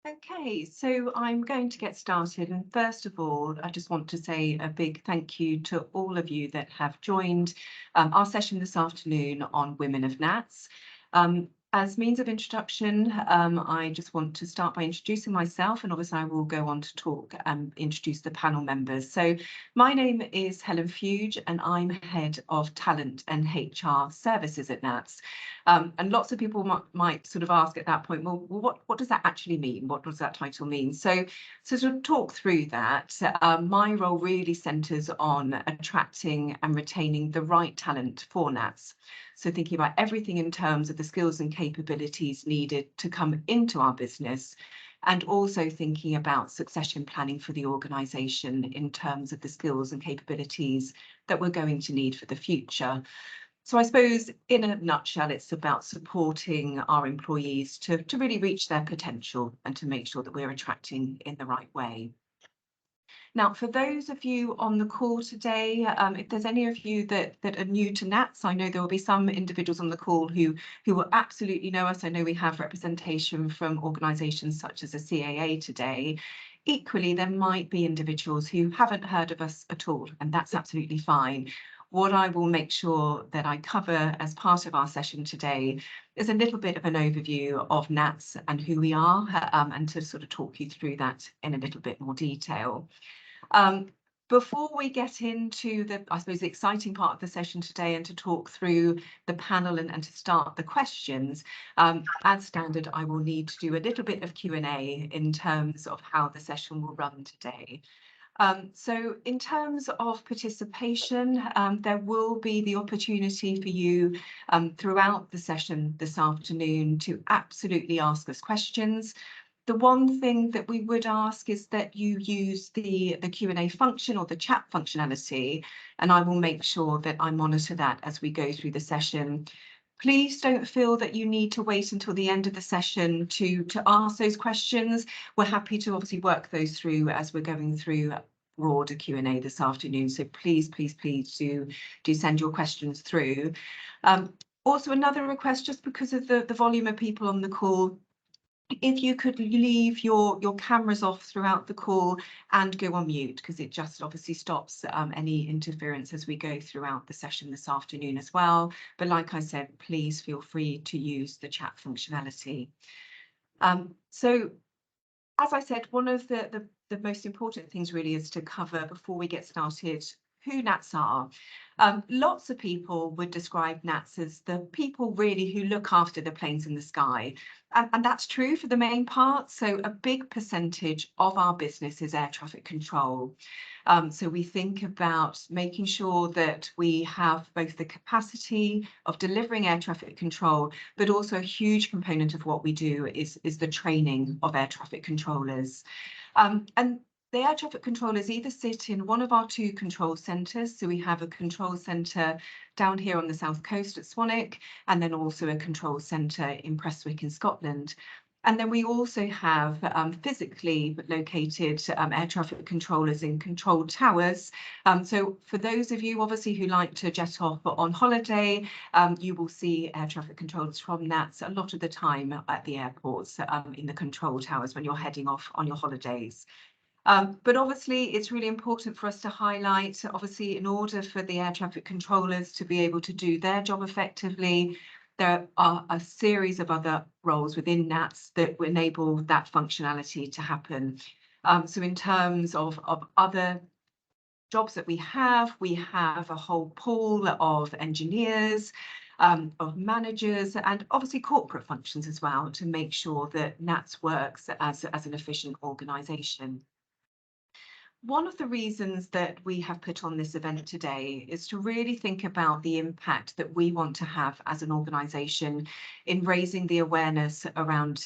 Okay, so I'm going to get started. And first of all, I just want to say a big thank you to all of you that have joined our session this afternoon on Women of NATS. As means of introduction, I just want to start by introducing myself, and obviously I will go on to talk and introduce the panel members. So my name is Helen Fuge, and I'm Head of Talent and HR Services at NATS. And lots of people might sort of ask at that point, well, what does that actually mean? What does that title mean? So to talk through that, my role really centres on attracting and retaining the right talent for NATS. So thinking about everything in terms of the skills and capabilities needed to come into our business, and also thinking about succession planning for the organisation in terms of the skills and capabilities that we're going to need for the future. So I suppose in a nutshell, it's about supporting our employees to really reach their potential and to make sure that we're attracting in the right way. Now, for those of you on the call today, if there's any of you that are new to NATS, I know there will be some individuals on the call who will absolutely know us. I know we have representation from organisations such as the CAA today. Equally, there might be individuals who haven't heard of us at all, and that's absolutely fine. What I will make sure that I cover as part of our session today is a little bit of an overview of NATS and who we are, and to sort of talk you through that in a little bit more detail. Before we get into the, I suppose, the exciting part of the session today and to talk through the panel and to start the questions, as standard, I will need to do a little bit of Q&A in terms of how the session will run today. So in terms of participation, there will be the opportunity for you throughout the session this afternoon to absolutely ask us questions. The one thing that we would ask is that you use the Q&A function or the chat functionality, and I will make sure that I monitor that as we go through the session. Please don't feel that you need to wait until the end of the session to ask those questions. We're happy to obviously work those through as we're going through broader Q&A this afternoon. So please do send your questions through. Also, another request, just because of the volume of people on the call, if you could leave your cameras off throughout the call and go on mute, because it just obviously stops any interference as we go throughout the session this afternoon as well. But like I said, please feel free to use the chat functionality. So as I said, one of the most important things really is to cover before we get started who NATS are. Lots of people would describe NATS as the people really who look after the planes in the sky. And that's true for the main part. So a big percentage of our business is air traffic control. So we think about making sure that we have both the capacity of delivering air traffic control, but also a huge component of what we do is the training of air traffic controllers. And the air traffic controllers either sit in one of our two control centres. So we have a control centre down here on the south coast at Swanwick, and then also a control centre in Prestwick in Scotland. And then we also have physically located air traffic controllers in control towers. So for those of you obviously who like to jet off on holiday, you will see air traffic controllers from NATS a lot of the time at the airports in the control towers when you're heading off on your holidays. But obviously, it's really important for us to highlight, obviously, in order for the air traffic controllers to be able to do their job effectively, there are a series of other roles within NATS that will enable that functionality to happen. So in terms of other jobs that we have a whole pool of engineers, of managers, and obviously corporate functions as well to make sure that NATS works as an efficient organisation. One of the reasons that we have put on this event today is to really think about the impact that we want to have as an organisation in raising the awareness around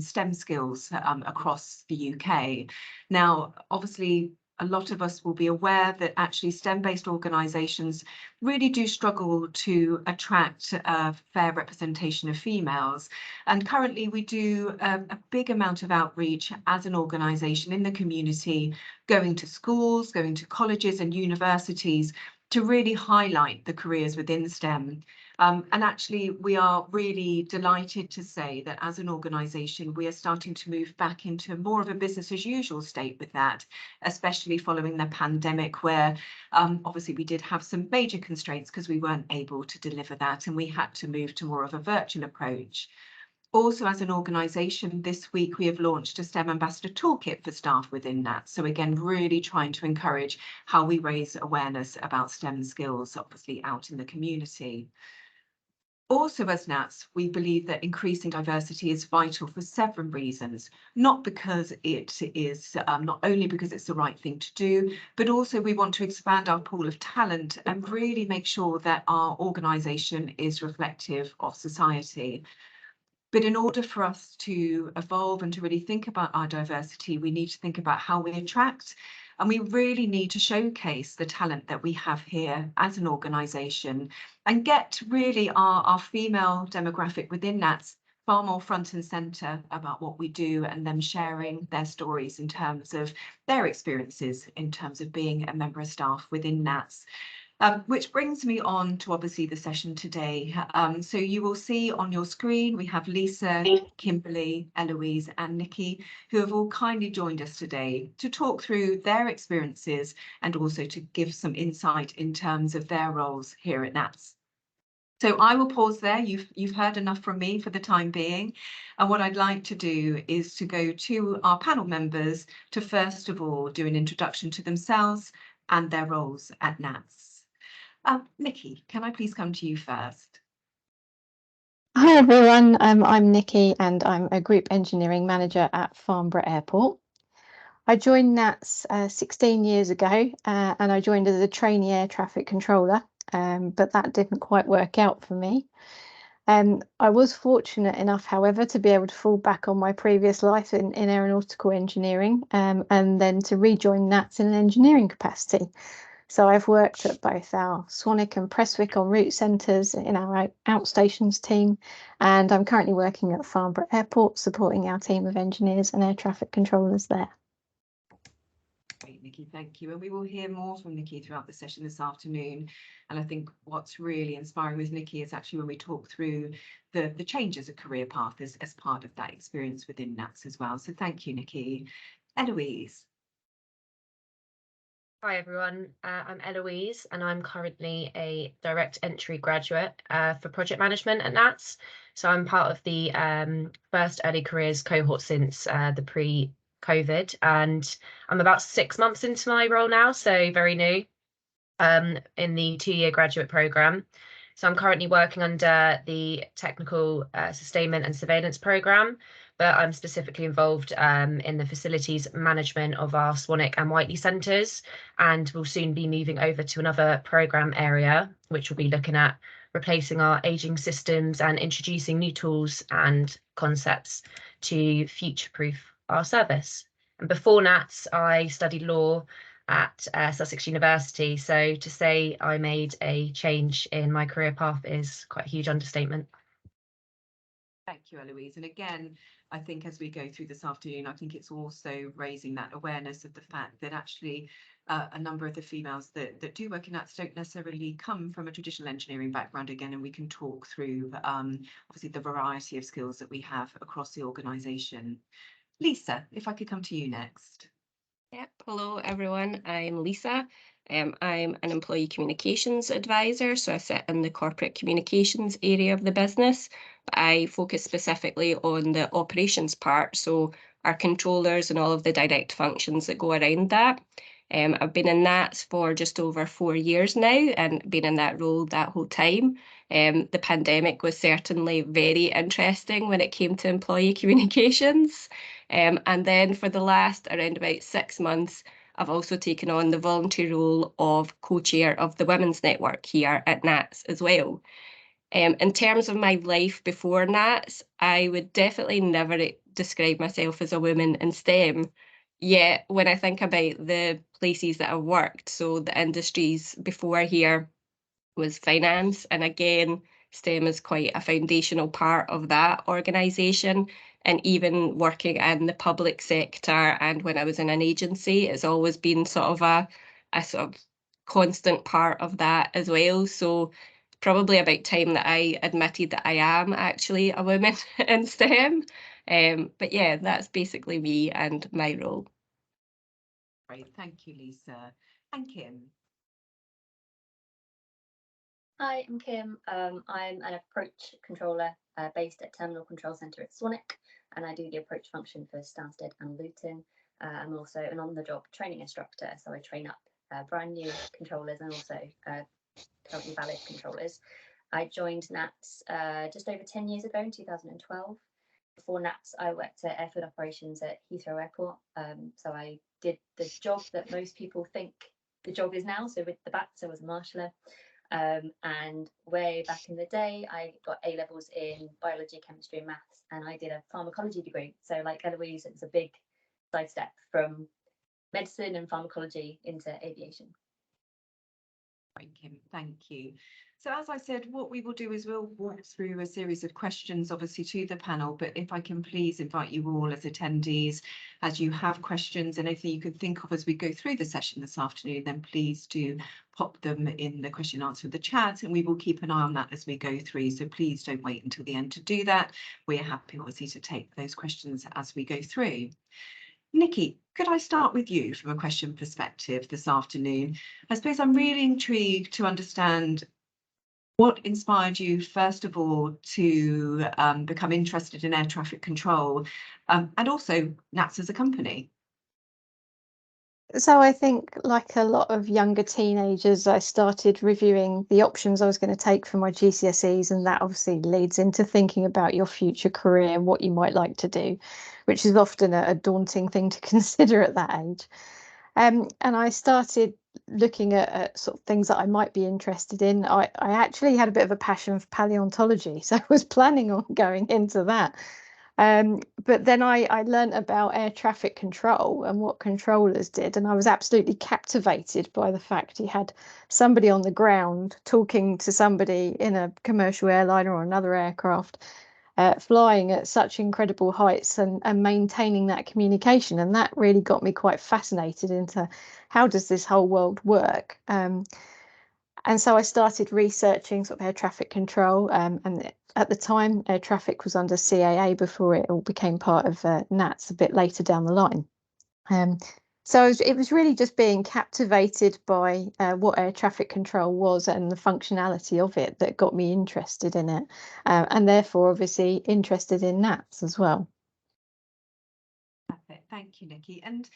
STEM skills across the UK. Now, obviously, a lot of us will be aware that actually STEM-based organisations really do struggle to attract a fair representation of females. And currently we do a big amount of outreach as an organisation in the community, going to schools, going to colleges and universities, to really highlight the careers within STEM. And actually, we are really delighted to say that as an organisation, we are starting to move back into more of a business as usual state with that, especially following the pandemic, where obviously we did have some major constraints because we weren't able to deliver that, and we had to move to more of a virtual approach. Also, as an organisation, this week we have launched a STEM Ambassador Toolkit for staff within NATS. So again, really trying to encourage how we raise awareness about STEM skills, obviously out in the community. Also, as NATS, we believe that increasing diversity is vital for several reasons, not because it is not only because it's the right thing to do, but also we want to expand our pool of talent and really make sure that our organisation is reflective of society. But in order for us to evolve and to really think about our diversity, we need to think about how we attract, and we really need to showcase the talent that we have here as an organisation and get really our female demographic within NATS far more front and centre about what we do, and them sharing their stories in terms of their experiences in terms of being a member of staff within NATS. Which brings me on to obviously the session today. So you will see on your screen, we have Lisa, Kimberly, Eloise and Nikki, who have all kindly joined us today to talk through their experiences and also to give some insight in terms of their roles here at NATS. So I will pause there. You've heard enough from me for the time being. And what I'd like to do is to go to our panel members to first of all do an introduction to themselves and their roles at NATS. Nikki, can I please come to you first? Hi everyone, I'm Nikki and I'm a Group Engineering Manager at Farnborough Airport. I joined NATS 16 years ago and I joined as a trainee air traffic controller, but that didn't quite work out for me. I was fortunate enough, however, to be able to fall back on my previous life in aeronautical engineering and then to rejoin NATS in an engineering capacity. So I've worked at both our Swanwick and Prestwick en route centres in our outstations team, and I'm currently working at Farnborough Airport supporting our team of engineers and air traffic controllers there. Great, Nikki, thank you. And we will hear more from Nikki throughout the session this afternoon. And I think what's really inspiring with Nikki is actually when we talk through the change as a career path as part of that experience within NATS as well. So thank you, Nikki. Eloise. Hi everyone, I'm Eloise and I'm currently a direct entry graduate for project management at NATS. So I'm part of the first early careers cohort since the pre-COVID, and I'm about 6 months into my role now, so very new in the 2-year graduate programme. So I'm currently working under the technical sustainment and surveillance programme, but I'm specifically involved in the facilities management of our Swanwick and Whiteley centres, and we'll soon be moving over to another programme area, which will be looking at replacing our ageing systems and introducing new tools and concepts to future-proof our service. And before NATS, I studied law at Sussex University, so to say I made a change in my career path is quite a huge understatement. Thank you, Eloise. And again, I think as we go through this afternoon, I think it's also raising that awareness of the fact that actually a number of the females that do work in NATS don't necessarily come from a traditional engineering background again, and we can talk through obviously the variety of skills that we have across the organisation. Lisa, if I could come to you next. Yep. Hello, everyone. I'm Lisa. I'm an employee communications advisor, so I sit in the corporate communications area of the business. But I focus specifically on the operations part, so our controllers and all of the direct functions that go around that. I've been in NATS for just over 4 years now and been in that role that whole time. The pandemic was certainly very interesting when it came to employee communications. And then for the last around about 6 months, I've also taken on the voluntary role of co-chair of the Women's Network here at NATS as well. In terms of my life before NATS, I would definitely never describe myself as a woman in STEM. Yet when I think about the places that I've worked, so the industries before here was finance, and again, STEM is quite a foundational part of that organisation. And even working in the public sector and when I was in an agency, it's always been sort of a sort of constant part of that as well. So probably about time that I admitted that I am actually a woman in STEM. But yeah, that's basically me and my role. Great, thank you, Lisa. And Kim. Hi, I'm Kim. I'm an approach controller based at Terminal Control Centre at Swanwick, and I do the approach function for Stansted and Luton. I'm also an on-the-job training instructor, so I train up brand new controllers and also currently valid controllers. I joined NATS just over 10 years ago in 2012. Before NATS, I worked at airfield operations at Heathrow Airport. So I did the job that most people think the job is now. So with the BATS, I was a marshaller. And way back in the day, I got A levels in biology, chemistry, and maths, and I did a pharmacology degree. So, like Eloise, it was a big sidestep from medicine and pharmacology into aviation. Right, Kim, thank you. So as I said, what we will do is we'll walk through a series of questions, obviously, to the panel, but if I can please invite you all as attendees, as you have questions and anything you can think of as we go through the session this afternoon, then please do pop them in the question and answer in the chat, and we will keep an eye on that as we go through. So please don't wait until the end to do that. We're happy, obviously, to take those questions as we go through. Nikki, could I start with you from a question perspective this afternoon? I suppose I'm really intrigued to understand what inspired you, first of all, to become interested in air traffic control and also NATS as a company. So I think, like a lot of younger teenagers, I started reviewing the options I was going to take for my GCSEs, and that obviously leads into thinking about your future career and what you might like to do, which is often a daunting thing to consider at that age. And I started looking at sort of things that I might be interested in. I actually had a bit of a passion for paleontology, so I was planning on going into that. But then I learned about air traffic control and what controllers did, and I was absolutely captivated by the fact you had somebody on the ground talking to somebody in a commercial airliner or another aircraft, flying at such incredible heights and maintaining that communication. And that really got me quite fascinated into how does this whole world work. And so I started researching sort of air traffic control, and at the time, air traffic was under CAA before it all became part of NATS a bit later down the line. So it was really just being captivated by what air traffic control was and the functionality of it that got me interested in it, and therefore obviously interested in NATS as well. Perfect. Thank you, Nikki. And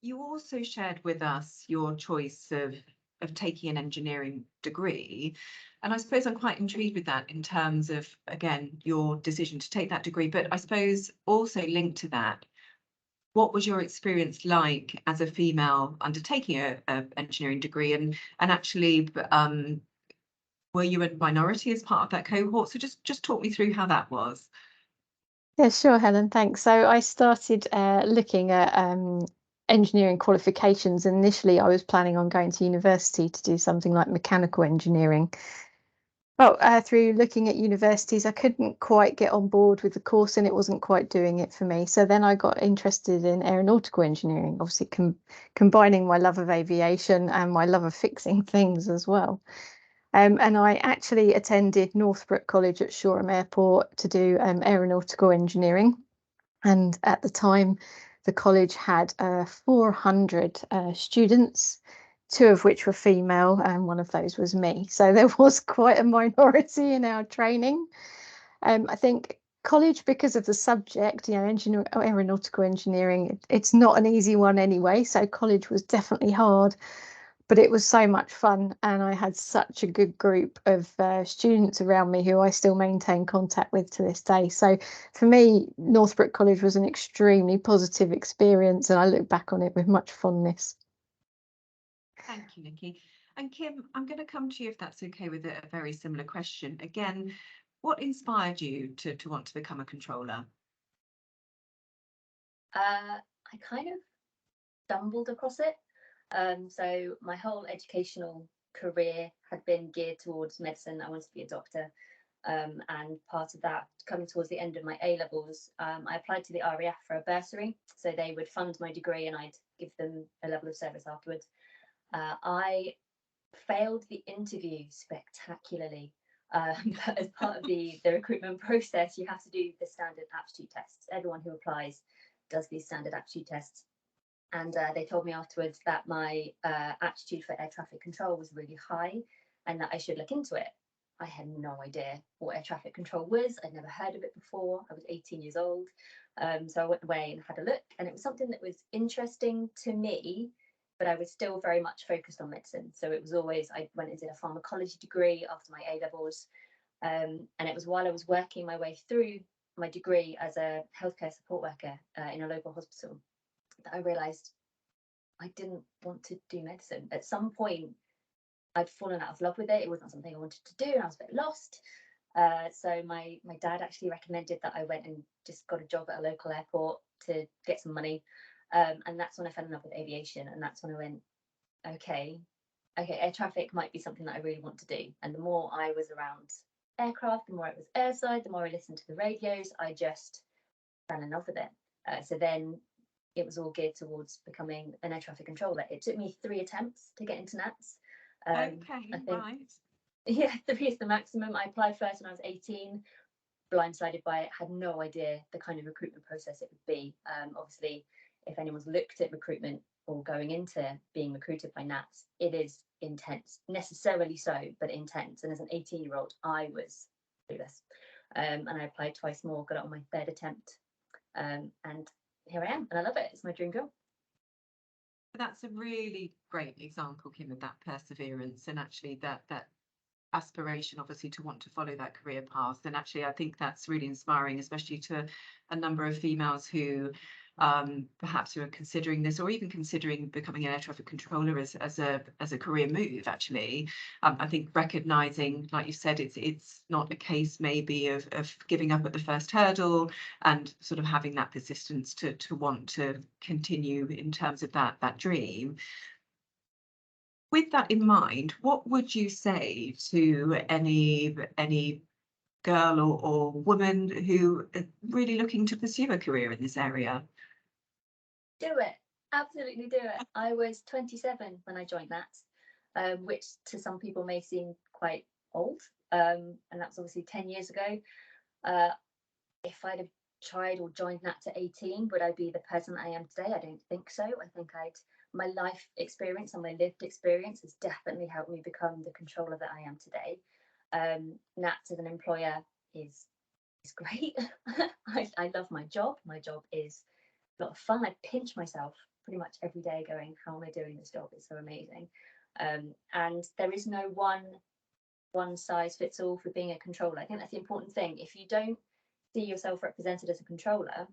you also shared with us your choice of taking an engineering degree. And I suppose I'm quite intrigued with that in terms of, again, your decision to take that degree, but I suppose also linked to that, what was your experience like as a female undertaking a engineering degree, and actually were you a minority as part of that cohort? So just talk me through how that was. Yeah, sure, Helen, thanks. So I started looking at engineering qualifications. Initially, I was planning on going to university to do something like mechanical engineering. But through looking at universities, I couldn't quite get on board with the course and it wasn't quite doing it for me. So then I got interested in aeronautical engineering, obviously combining my love of aviation and my love of fixing things as well. And I actually attended Northbrook College at Shoreham Airport to do aeronautical engineering. And at the time, the college had 400 students, 2 of which were female, and one of those was me. So there was quite a minority in our training. I think college, because of the subject, aeronautical engineering, it's not an easy one anyway. So college was definitely hard, but it was so much fun, and I had such a good group of students around me who I still maintain contact with to this day. So for me, Northbrook College was an extremely positive experience, and I look back on it with much fondness. Thank you, Nikki. And Kim, I'm going to come to you, if that's okay, with a very similar question. Again, what inspired you to want to become a controller? I kind of stumbled across it. So my whole educational career had been geared towards medicine. I wanted to be a doctor. And part of that, coming towards the end of my A levels, I applied to the RAF for a bursary. So they would fund my degree and I'd give them a level of service afterwards. I failed the interview spectacularly. But as part of the recruitment process, you have to do the standard aptitude tests. Everyone who applies does these standard aptitude tests. And they told me afterwards that my aptitude for air traffic control was really high and that I should look into it. I had no idea what air traffic control was. I'd never heard of it before. I was 18 years old. So I went away and had a look, and it was something that was interesting to me, but I was still very much focused on medicine. So it was always, I went and did a pharmacology degree after my A-levels. And it was while I was working my way through my degree as a healthcare support worker in a local hospital that I realised I didn't want to do medicine. At some point, I'd fallen out of love with it. It wasn't something I wanted to do, and I was a bit lost. So my dad actually recommended that I went and just got a job at a local airport to get some money. And that's when I fell in love with aviation. And that's when I went, okay, air traffic might be something that I really want to do. And the more I was around aircraft, the more it was airside, the more I listened to the radios, I just fell in love with it. So then it was all geared towards becoming an air traffic controller. It took me 3 attempts to get into NATS. Okay, I think, right. yeah, 3 is the maximum. I applied first when I was 18, blindsided by it, had no idea the kind of recruitment process it would be. Obviously, if anyone's looked at recruitment or going into being recruited by NATS, it is intense, necessarily so, but intense. And as an 18-year-old, I was clueless. And I applied twice more, got it on my 3rd attempt. And here I am, and I love it. It's my dream job. That's a really great example, Kim, of that perseverance and actually that aspiration, obviously, to want to follow that career path. And actually, I think that's really inspiring, especially to a number of females who perhaps who are considering this or even considering becoming an air traffic controller as a career move. Actually, I think recognizing, like you said, it's not a case maybe of giving up at the first hurdle, and sort of having that persistence to want to continue in terms of that dream. With that in mind, what would you say to any girl or woman who are really looking to pursue a career in this area? Do it. Absolutely do it. I was 27 when I joined NATS, which to some people may seem quite old. And that's obviously 10 years ago. If I'd have tried or joined NATS at 18, would I be the person I am today? I don't think so. I think my life experience and my lived experience has definitely helped me become the controller that I am today. NATS as an employer is great. I love my job. My job is a lot of fun. I pinch myself pretty much every day going, how am I doing this job? It's so amazing. And there is no one size fits all for being a controller. I think that's the important thing. If you don't see yourself represented as a controller,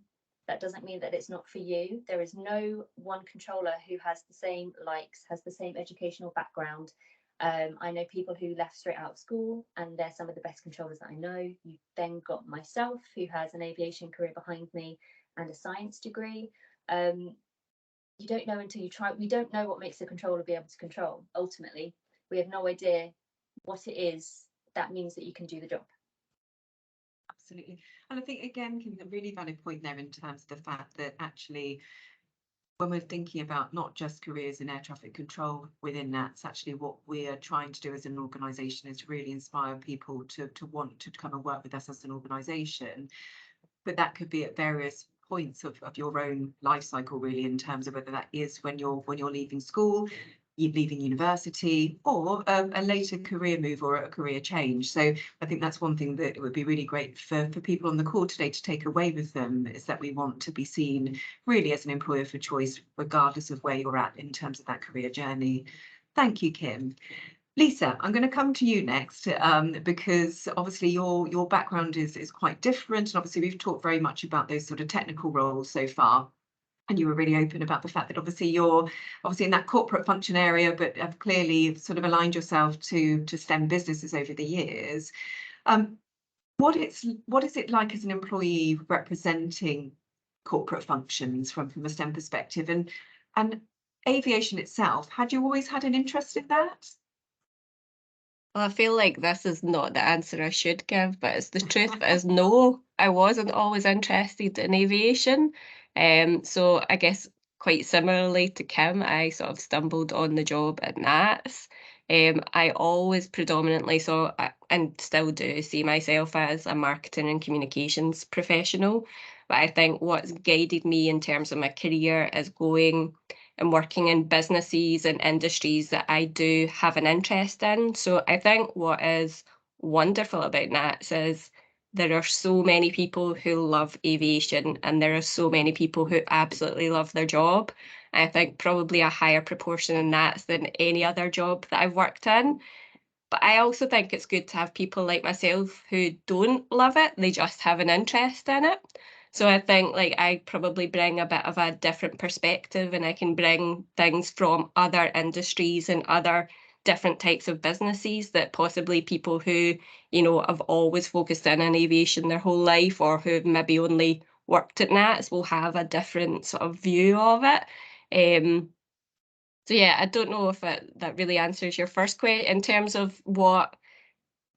that doesn't mean that it's not for you. There is no one controller who has the same likes, has the same educational background. I know people who left straight out of school, and they're some of the best controllers that I know. You've then got myself, who has an aviation career behind me and a science degree. You don't know until you try. We don't know what makes a controller be able to control. Ultimately, we have no idea what it is that means that you can do the job. Absolutely. And I think, again, Kim, a really valid point there in terms of the fact that actually, when we're thinking about not just careers in air traffic control within NATS, actually what we're trying to do as an organisation is really inspire people to want to come and work with us as an organisation. But that could be at various points of your own life cycle, really, in terms of whether that is when you're leaving school, you're leaving university, or a later career move or a career change. So I think that's one thing that it would be really great for people on the call today to take away with them, is that we want to be seen really as an employer for choice, regardless of where you're at in terms of that career journey. Thank you, Kim. Lisa, I'm going to come to you next, because obviously your background is quite different, and obviously we've talked very much about those sort of technical roles so far. And you were really open about the fact that obviously you're in that corporate function area, but have clearly sort of aligned yourself to STEM businesses over the years. What is it like as an employee representing corporate functions from a STEM perspective, and aviation itself? Had you always had an interest in that? Well, I feel like this is not the answer I should give, but it's the truth is no, I wasn't always interested in aviation. So I guess quite similarly to Kim, I sort of stumbled on the job at NATS. I always predominantly and still do see myself as a marketing and communications professional. But I think what's guided me in terms of my career is going and working in businesses and industries that I do have an interest in. So I think what is wonderful about NATS is there are so many people who love aviation, and there are so many people who absolutely love their job. I think probably a higher proportion in NATS than any other job that I've worked in. But I also think it's good to have people like myself who don't love it, they just have an interest in it. So I think like I probably bring a bit of a different perspective, and I can bring things from other industries and other different types of businesses that possibly people who, you know, have always focused in on aviation their whole life, or who've maybe only worked at NATS, will have a different sort of view of it. So yeah, I don't know if that really answers your first question in terms of what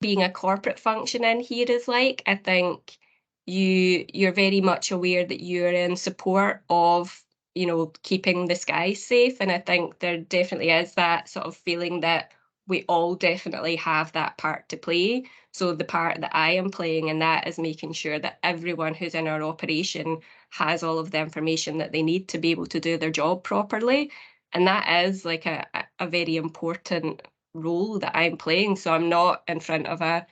being a corporate function in here is like. I think you're very much aware that you're in support of, you know, keeping the skies safe, and I think there definitely is that sort of feeling that we all definitely have that part to play. So the part that I am playing in that is making sure that everyone who's in our operation has all of the information that they need to be able to do their job properly. And that is like a very important role that I'm playing. So I'm not in front of I'm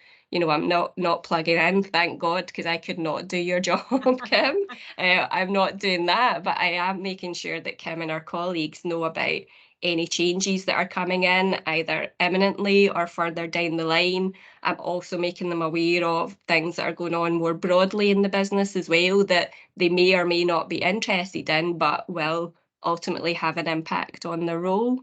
not plugging in, thank God, because I could not do your job, Kim. I'm not doing that, but I am making sure that Kim and our colleagues know about any changes that are coming in, either imminently or further down the line. I'm also making them aware of things that are going on more broadly in the business as well, that they may or may not be interested in, but will ultimately have an impact on their role.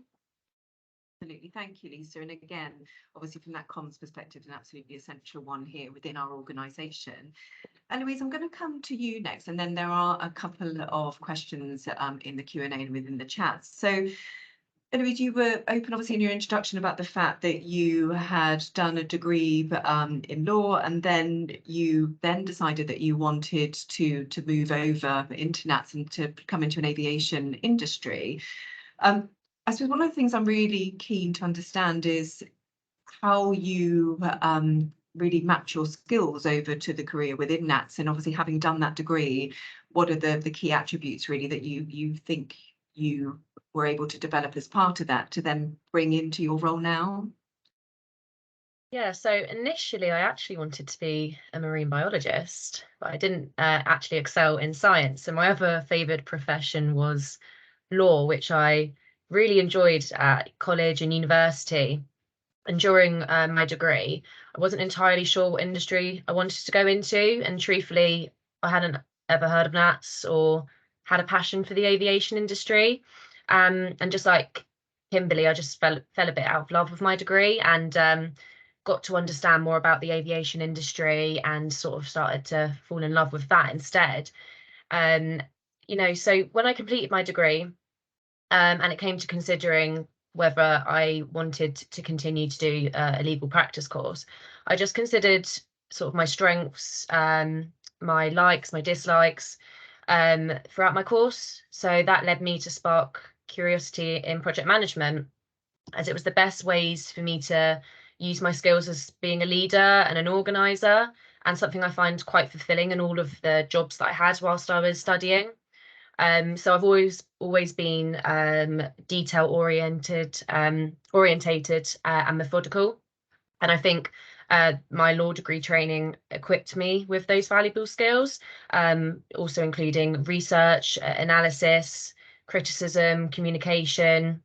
Absolutely, thank you, Lisa. And again, obviously from that comms perspective, an absolutely essential one here within our organisation. Eloise, I'm going to come to you next, and then there are a couple of questions in the Q&A and within the chat. So, Eloise, you were open, obviously, in your introduction about the fact that you had done a degree in law, and then you decided that you wanted to move over into NATS and to come into an aviation industry. I suppose one of the things I'm really keen to understand is how you really match your skills over to the career within NATS, and obviously having done that degree, what are the key attributes really that you think you were able to develop as part of that to then bring into your role now? Yeah, so initially I actually wanted to be a marine biologist, but I didn't actually excel in science. So my other favoured profession was law, which I really enjoyed at college and university. And during my degree, I wasn't entirely sure what industry I wanted to go into. And truthfully, I hadn't ever heard of NATS or had a passion for the aviation industry. And just like Kimberly, I just fell a bit out of love with my degree, and got to understand more about the aviation industry and sort of started to fall in love with that instead. So when I completed my degree, and it came to considering whether I wanted to continue to do a legal practice course, I just considered sort of my strengths, my likes, my dislikes throughout my course. So that led me to spark curiosity in project management, as it was the best ways for me to use my skills as being a leader and an organizer, and something I find quite fulfilling in all of the jobs that I had whilst I was studying. So I've always been detail orientated and methodical, and I think my law degree training equipped me with those valuable skills, also including research, analysis, criticism, communication,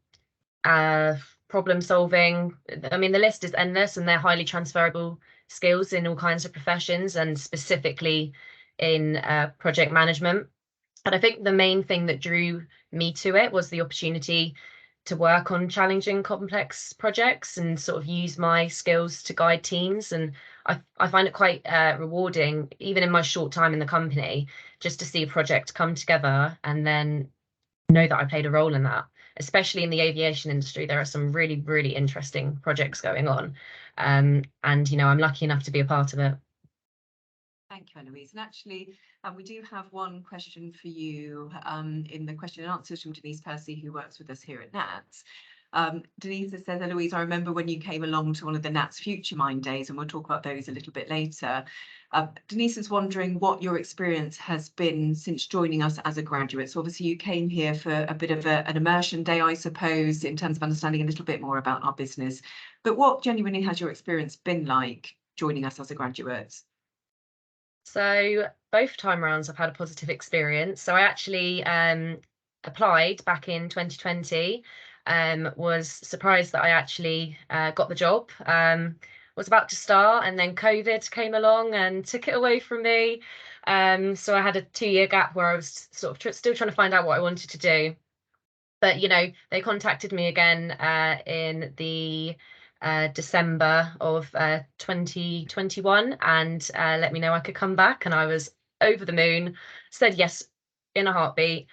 problem solving. I mean, the list is endless, and they're highly transferable skills in all kinds of professions, and specifically in project management. And I think the main thing that drew me to it was the opportunity to work on challenging, complex projects and sort of use my skills to guide teams. And I find it quite rewarding, even in my short time in the company, just to see a project come together and then know that I played a role in that. Especially in the aviation industry, there are some really, really interesting projects going on. And, I'm lucky enough to be a part of it. Thank you, Eloise. And actually, we do have one question for you in the question and answers from Denise Percy, who works with us here at NATS. Denise says, Eloise, I remember when you came along to one of the NATS Future Mind days, and we'll talk about those a little bit later. Denise is wondering what your experience has been since joining us as a graduate. So obviously you came here for a bit of an immersion day, I suppose, in terms of understanding a little bit more about our business. But what genuinely has your experience been like joining us as a graduate? So both time rounds I've had a positive experience. So I actually applied back in 2020, was surprised that I actually got the job. Was about to start, and then COVID came along and took it away from me. So I had a 2-year gap where I was sort of still trying to find out what I wanted to do. But they contacted me again in the December of 2021 and let me know I could come back, and I was over the moon, said yes in a heartbeat.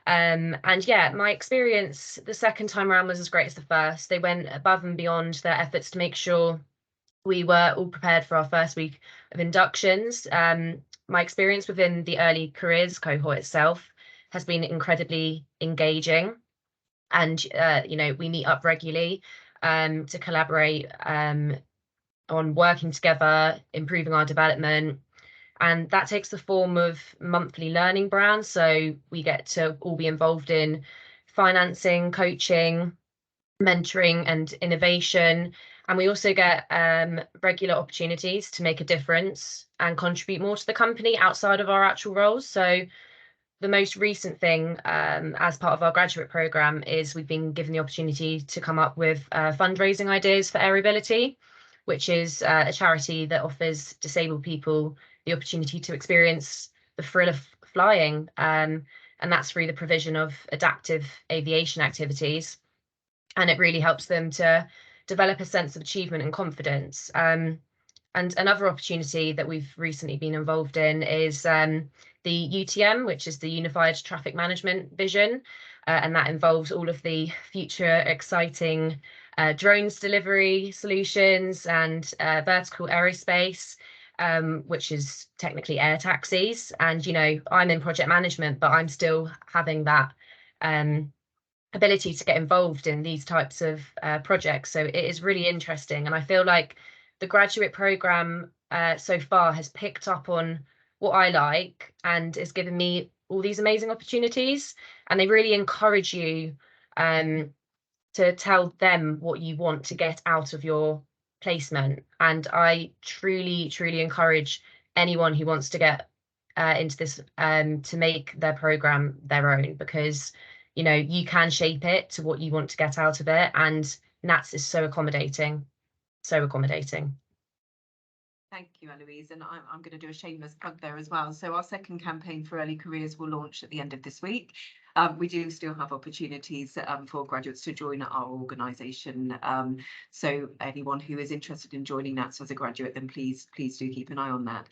And yeah, my experience the second time around was as great as the first. They went above and beyond their efforts to make sure we were all prepared for our first week of inductions. My experience within the early careers cohort itself has been incredibly engaging. And we meet up regularly to collaborate on working together, improving our development, and that takes the form of monthly learning brands. So we get to all be involved in financing, coaching, mentoring, and innovation. And we also get regular opportunities to make a difference and contribute more to the company outside of our actual roles. So the most recent thing as part of our graduate program is we've been given the opportunity to come up with fundraising ideas for Airability, which is a charity that offers disabled people the opportunity to experience the thrill of flying, and that's through the provision of adaptive aviation activities, and it really helps them to develop a sense of achievement and confidence. And another opportunity that we've recently been involved in is the UTM, which is the Unified Traffic Management Vision, and that involves all of the future exciting drones delivery solutions and vertical aerospace, which is technically air taxis. And, I'm in project management, but I'm still having that ability to get involved in these types of projects. So it is really interesting. And I feel like the graduate program so far has picked up on what I like and has given me all these amazing opportunities. And they really encourage you to tell them what you want to get out of your placement. And I truly, truly encourage anyone who wants to get into this to make their program their own, because you can shape it to what you want to get out of it, and NATS is so accommodating. Thank you, Eloise, and I'm going to do a shameless plug there as well. So our second campaign for early careers will launch at the end of this week. We do still have opportunities for graduates to join our organisation. So anyone who is interested in joining NATS as a graduate, then please do keep an eye on that.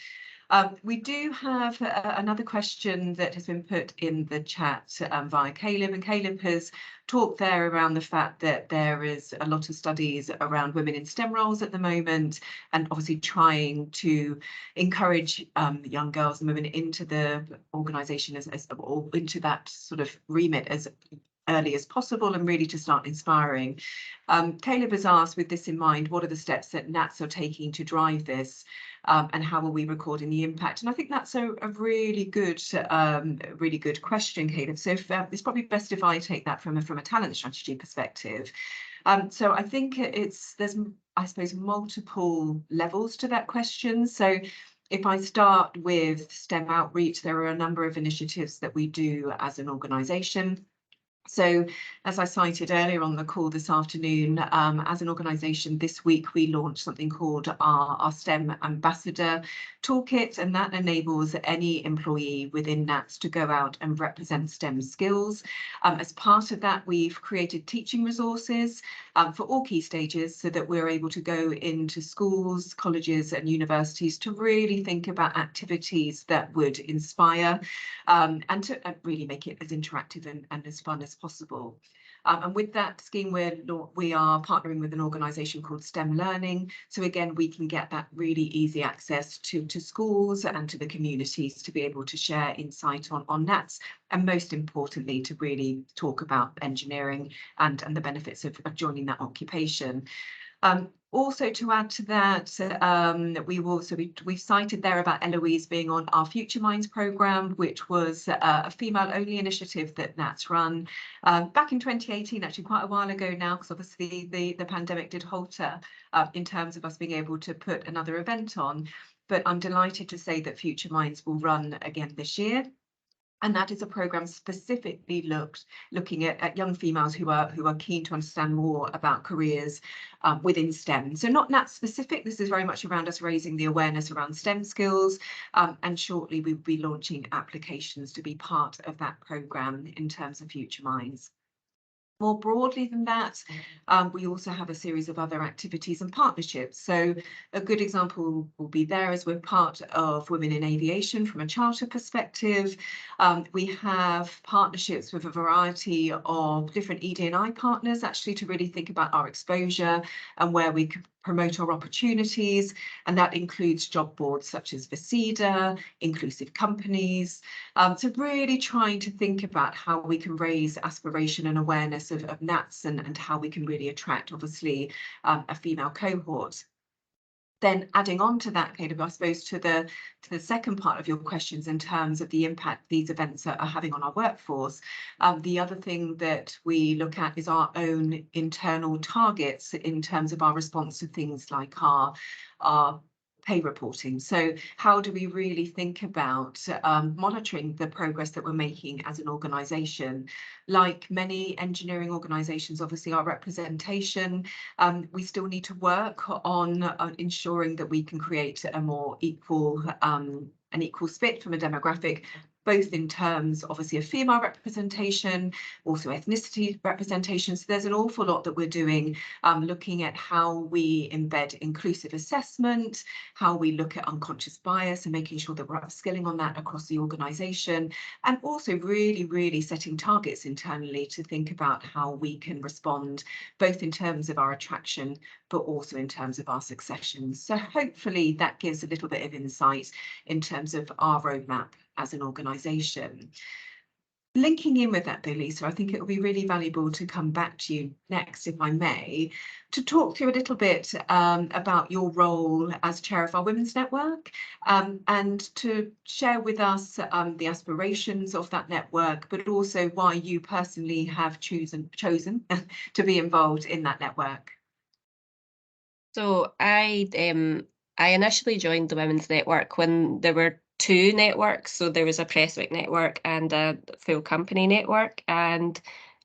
We do have another question that has been put in the chat via Caleb, and Caleb has talked there around the fact that there is a lot of studies around women in STEM roles at the moment, and obviously trying to encourage young girls and women into the organisation or into that sort of remit as early as possible, and really to start inspiring. Caleb has asked, with this in mind, what are the steps that NATS are taking to drive this? And how are we recording the impact? And I think that's a really good question, Caleb. So it's probably best if I take that from a talent strategy perspective. So I think there's, I suppose, multiple levels to that question. So if I start with STEM outreach, there are a number of initiatives that we do as an organisation. So as I cited earlier on the call this afternoon, as an organisation this week, we launched something called our STEM Ambassador Toolkit, and that enables any employee within NATS to go out and represent STEM skills. As part of that, we've created teaching resources for all key stages, so that we're able to go into schools, colleges and universities to really think about activities that would inspire and to really make it as interactive and as fun as possible. And with that scheme, we are partnering with an organisation called STEM Learning. So again, we can get that really easy access to schools and to the communities to be able to share insight on NATS, and most importantly, to really talk about engineering and the benefits of joining that occupation. Also, to add to that, we've cited there about Eloise being on our Future Minds programme, which was a female-only initiative that NATS run back in 2018, actually quite a while ago now, because obviously the pandemic did halter in terms of us being able to put another event on. But I'm delighted to say that Future Minds will run again this year. And that is a programme specifically looking at young females who are keen to understand more about careers within STEM. So not NATS specific, this is very much around us raising the awareness around STEM skills, and shortly we'll be launching applications to be part of that programme in terms of Future Minds. More broadly than that, we also have a series of other activities and partnerships. So a good example will be there as we're part of Women in Aviation from a charter perspective. We have partnerships with a variety of different ED&I partners, actually, to really think about our exposure and where we can promote our opportunities, and that includes job boards such as Visida, inclusive companies. So really trying to think about how we can raise aspiration and awareness of NATS and how we can really attract, obviously, a female cohort. Then adding on to that, Caleb, I suppose to the second part of your questions in terms of the impact these events are having on our workforce, the other thing that we look at is our own internal targets in terms of our response to things like our pay reporting. So how do we really think about monitoring the progress that we're making as an organisation? Like many engineering organisations, obviously our representation, we still need to work on ensuring that we can create a more equal split from a demographic, both in terms, obviously, of female representation, also ethnicity representation. So there's an awful lot that we're doing, looking at how we embed inclusive assessment, how we look at unconscious bias and making sure that we're upskilling on that across the organisation, and also really, really setting targets internally to think about how we can respond, both in terms of our attraction, but also in terms of our succession. So hopefully that gives a little bit of insight in terms of our roadmap as an organisation. Linking in with that though, Lisa, I think it will be really valuable to come back to you next, if I may, to talk through a little bit about your role as chair of our Women's Network, and to share with us the aspirations of that network, but also why you personally have chosen to be involved in that network. So I initially joined the Women's Network when there were two networks. So there was a Presswick network and a full company network. And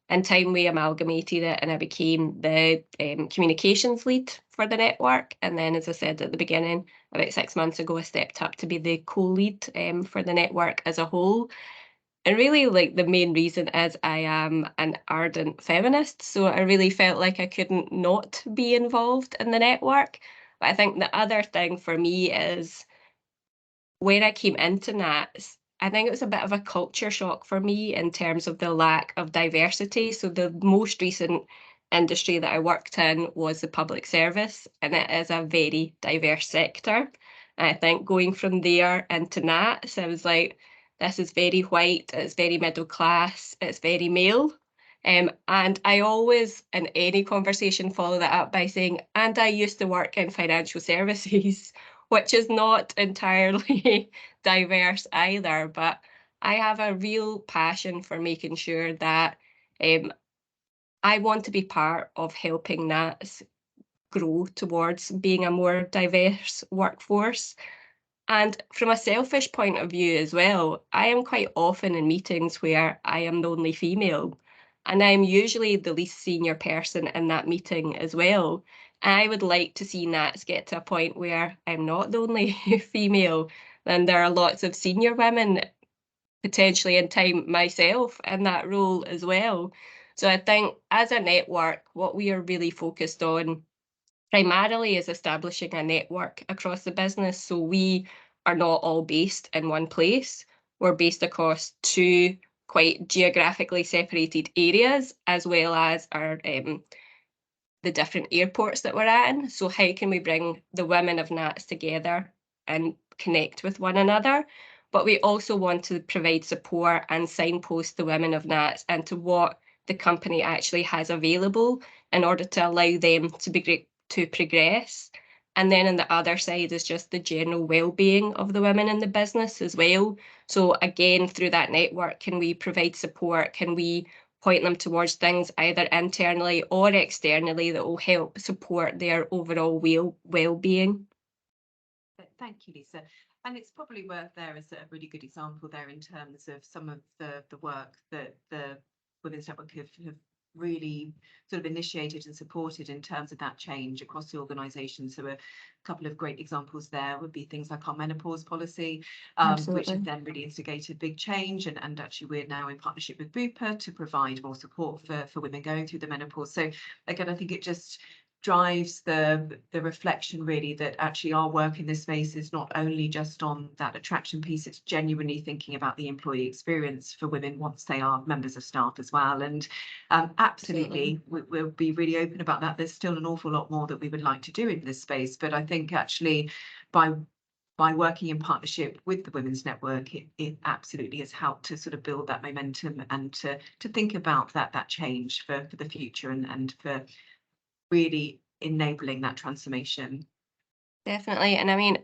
in time we amalgamated it and I became the communications lead for the network. And then, as I said at the beginning, about 6 months ago, I stepped up to be the co-lead for the network as a whole. And really, like, the main reason is I am an ardent feminist, so I really felt like I couldn't not be involved in the network. But I think the other thing for me is when I came into NATS, I think it was a bit of a culture shock for me in terms of the lack of diversity. So the most recent industry that I worked in was the public service, and it is a very diverse sector. And I think going from there into NATS, I was like, this is very white, it's very middle class, it's very male. And I always, in any conversation, follow that up by saying, and I used to work in financial services, which is not entirely diverse either. But I have a real passion for making sure that I want to be part of helping NATS grow towards being a more diverse workforce. And from a selfish point of view as well, I am quite often in meetings where I am the only female, and I'm usually the least senior person in that meeting as well. I would like to see NATS get to a point where I'm not the only female, and there are lots of senior women, potentially in time myself, in that role as well. So I think as a network, what we are really focused on primarily is establishing a network across the business. So we are not all based in one place. We're based across 2 quite geographically separated areas, as well as our the different airports that we're in. So how can we bring the women of NATS together and connect with one another? But we also want to provide support and signpost the women of NATS into what the company actually has available in order to allow them to progress. And then on the other side is just the general well-being of the women in the business as well. So again, through that network, can we provide support? Can we point them towards things either internally or externally that will help support their overall well-being? Thank you, Lisa. And it's probably worth there as a really good example there in terms of some of the work that the Women's Network have really sort of initiated and supported in terms of that change across the organisation. So a couple of great examples there would be things like our menopause policy, which have then really instigated big change. And actually we're now in partnership with Bupa to provide more support for women going through the menopause. So again, I think it just drives the reflection really that actually our work in this space is not only just on that attraction piece, it's genuinely thinking about the employee experience for women once they are members of staff as well. And absolutely, we'll be really open about that. There's still an awful lot more that we would like to do in this space, but I think actually by working in partnership with the Women's Network, it absolutely has helped to sort of build that momentum and to think about that change for the future and for really enabling that transformation. Definitely. And I mean,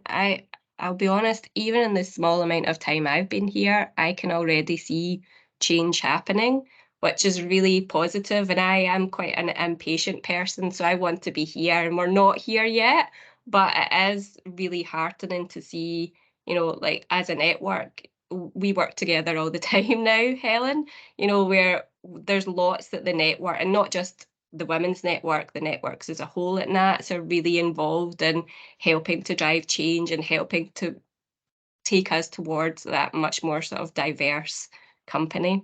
I'll be honest, even in the small amount of time I've been here, I can already see change happening, which is really positive. And I am quite an impatient person, so I want to be here, and we're not here yet. But it is really heartening to see, you know, like as a network, we work together all the time now, Helen, you know, where there's lots that the network, and not just the women's network, the networks as a whole at NATS are really involved in helping to drive change and helping to take us towards that much more sort of diverse company.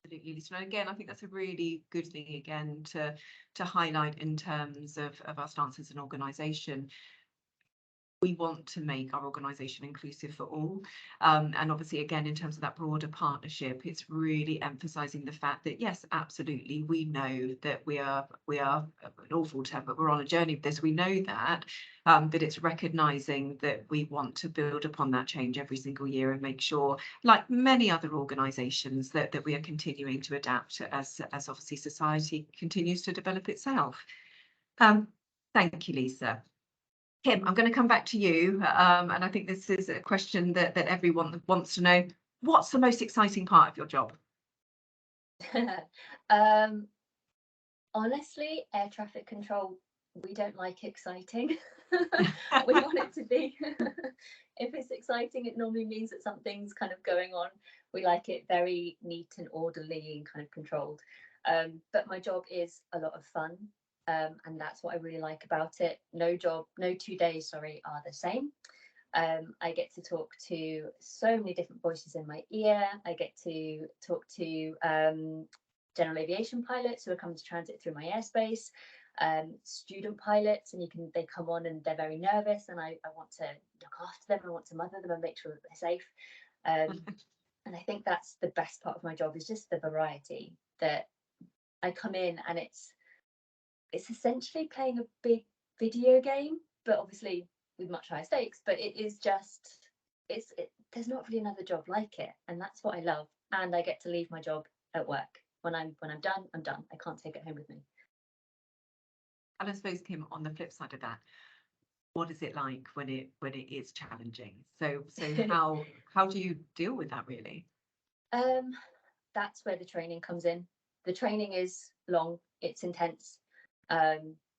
Absolutely, Lisa. And again, I think that's a really good thing again to highlight in terms of our stance as an organisation. We want to make our organisation inclusive for all. And obviously, again, in terms of that broader partnership, it's really emphasising the fact that, yes, absolutely, we know that we are an awful term, but we're on a journey with this. We know that, but it's recognising that we want to build upon that change every single year and make sure, like many other organisations, that we are continuing to adapt as obviously society continues to develop itself. Thank you, Lisa. Kim, I'm going to come back to you, and I think this is a question that everyone wants to know. What's the most exciting part of your job? Honestly, air traffic control, we don't like exciting. We want it to be. If it's exciting, it normally means that something's kind of going on. We like it very neat and orderly and kind of controlled. But my job is a lot of fun. And that's what I really like about it. No 2 days, are the same. I get to talk to so many different voices in my ear. I get to talk to general aviation pilots who are coming to transit through my airspace, student pilots, and they come on and they're very nervous, and I want to look after them. I want to mother them and make sure that they're safe. And I think that's the best part of my job, is just the variety that I come in, and it's essentially playing a big video game, but obviously with much higher stakes. But it is just, there's not really another job like it, and that's what I love. And I get to leave my job at work. When I'm done, I'm done. I can't take it home with me. And I suppose, Kim, on the flip side of that, what is it like when it is challenging? So how do you deal with that, really? That's where the training comes in. The training is long, it's intense.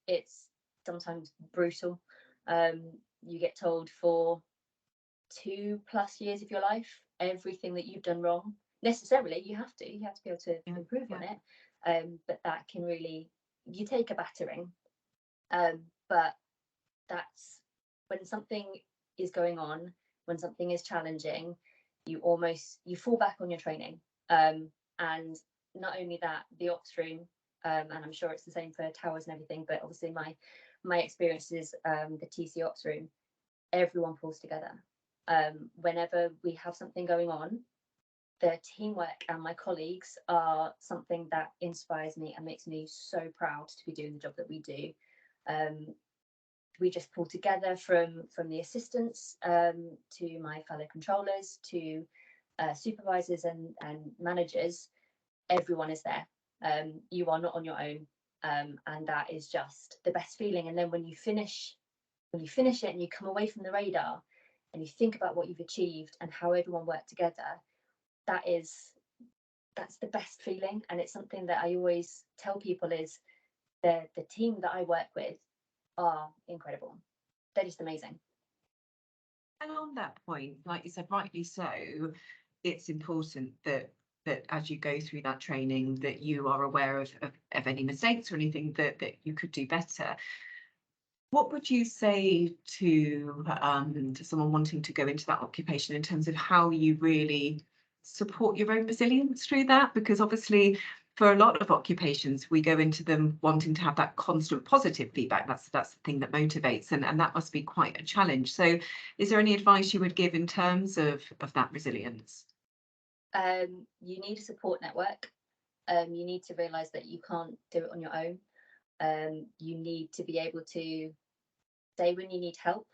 It's sometimes brutal. You get told for 2+ years of your life everything that you've done wrong. Necessarily, you have to be able to improve on it. But that can really, you take a battering. But that's when something is going on, when something is challenging, you fall back on your training. And not only that, the ops room, and I'm sure it's the same for towers and everything, but obviously my experience is the TC ops room, everyone pulls together. Whenever we have something going on, the teamwork and my colleagues are something that inspires me and makes me so proud to be doing the job that we do. We just pull together from the assistants to my fellow controllers to supervisors and managers. Everyone is there. You are not on your own, and that is just the best feeling. And then when you finish it and you come away from the radar and you think about what you've achieved and how everyone worked together, that's the best feeling. And it's something that I always tell people is the team that I work with are incredible. They're just amazing. And on that point, like you said, rightly so, it's important that as you go through that training, that you are aware of any mistakes or anything that you could do better. What would you say to someone wanting to go into that occupation in terms of how you really support your own resilience through that? Because obviously, for a lot of occupations, we go into them wanting to have that constant positive feedback. That's the thing that motivates, and that must be quite a challenge. So, is there any advice you would give in terms of that resilience? You need a support network. You need to realise that you can't do it on your own. You need to be able to say when you need help,